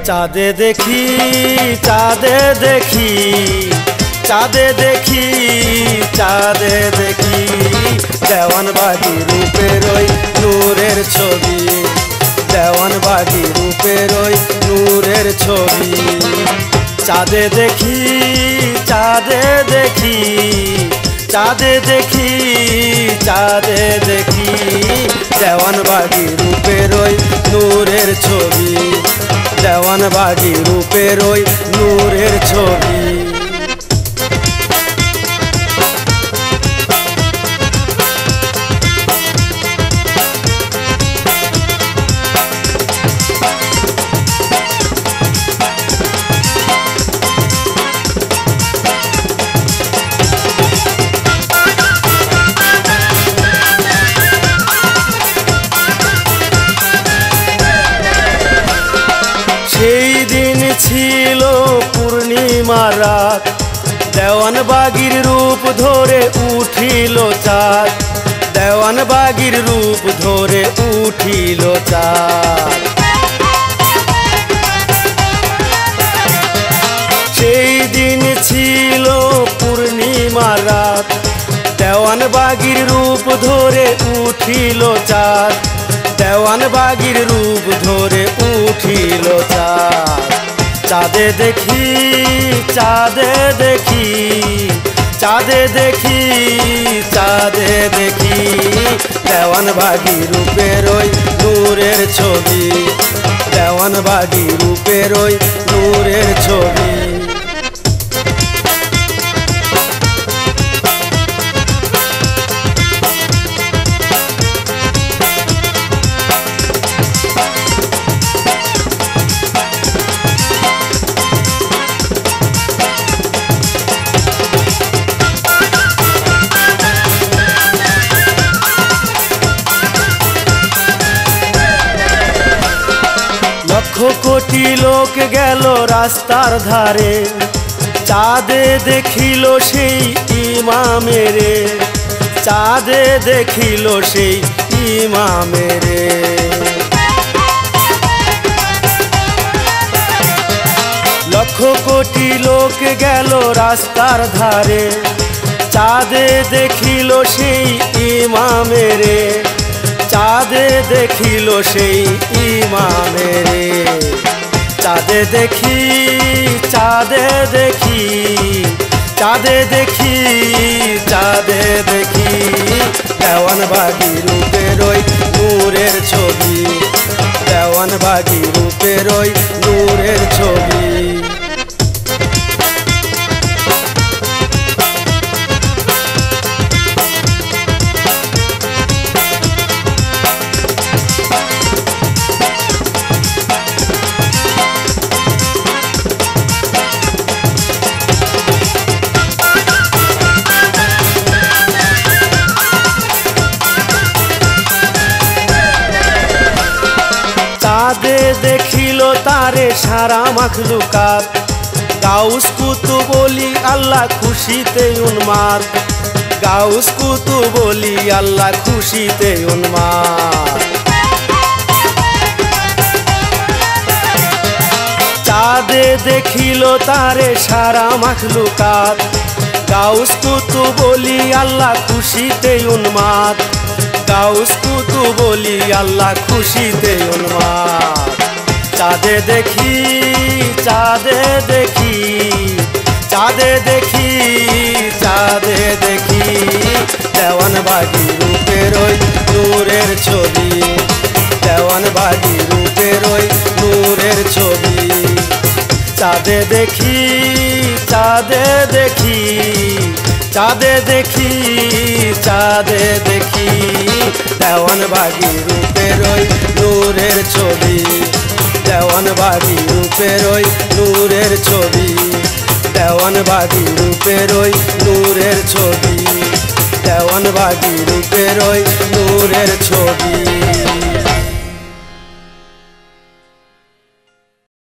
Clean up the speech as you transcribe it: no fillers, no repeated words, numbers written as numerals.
চাঁদে দেখি চাঁদে দেখি চাঁদে দেখি চাঁদে দেখি দেওয়ানবাগি রূপের ওই নূরের ছবি দেওয়ানবাগি রূপের ওই নূরের ছবি চাঁদে দেখি চাঁদে দেখি চাঁদে দেখি চাঁদে দেখি দেওয়ানবাগি রূপের ওই নূরের ছবি দেওয়ানবাগি রূপের ওই নূরের ছবি সেই দিন ছিল পূর্ণিমা রাত দেওয়ানবাগির রূপ ধরে উঠিল চাঁদ দেওয়ানবাগির রূপ ধরে উঠিল চাঁদ সেই দিন ছিল পূর্ণিমা রাত দেওয়ানবাগির রূপ ধরে উঠিল চাঁদ দেওয়ানবাগির রূপ ধরে উঠিল চাঁদ চাঁদে দেখি চাঁদে দেখি চাঁদে দেখি চাঁদে দেখি দেওয়ানবাগি রূপের ওই নূরের ছবি দেওয়ানবাগি রূপের ওই নূরের ছবি লক্ষ কোটি লোক গেল রাস্তার ধারে চাঁদে দেখিল সেই ইমামেরে চাঁদে দেখিল সেই ইমামেরে লক্ষ কোটি লোক গেল রাস্তার ধারে চাঁদে দেখিল সেই ইমামেরে চাঁদে দেখিল সেই ইমামেরে চাঁদে দেখি চাঁদে দেখি চাঁদে দেখি চাঁদে দেখি দেওয়ানবাগি রূপের ওই নূরের ছবি দেওয়ানবাগি রূপের ওই নূরের ছবি চাঁদে দেখিল তারে সারা মাখলুকাত গাউস কুতুব ওলি আল্লাহ খুশিতে উন্মাদ গাউস কুতুব ওলি আল্লাহ খুশিতে উন্মাদ চাঁদে দেখিল তারে সারা মাখলুকাত গাউস কুতুব ওলি আল্লাহ খুশিতে উন্মাদ গাউস কুতুব ওলি আল্লাহ খুশিতে উন্মাদ চাঁদে দেখি চাঁদে দেখি চাঁদে দেখি চাঁদে দেখি দেওয়ানবাগি রূপের ওই নূরের ছবি দেওয়ানবাগি রূপের ওই নূরের ছবি চাঁদে দেখি চাঁদে দেখি চাঁদে দেখি চাঁদে দেখি দেওয়ানবাগি রূপের ওই নূরের ছবি দেওয়ানবাগি রূপের ওই নূরের ছবি দেওয়ানবাগি রূপের ওই নূরের ছবি দেওয়ানবাগি রূপের ওই নূরের ছবি।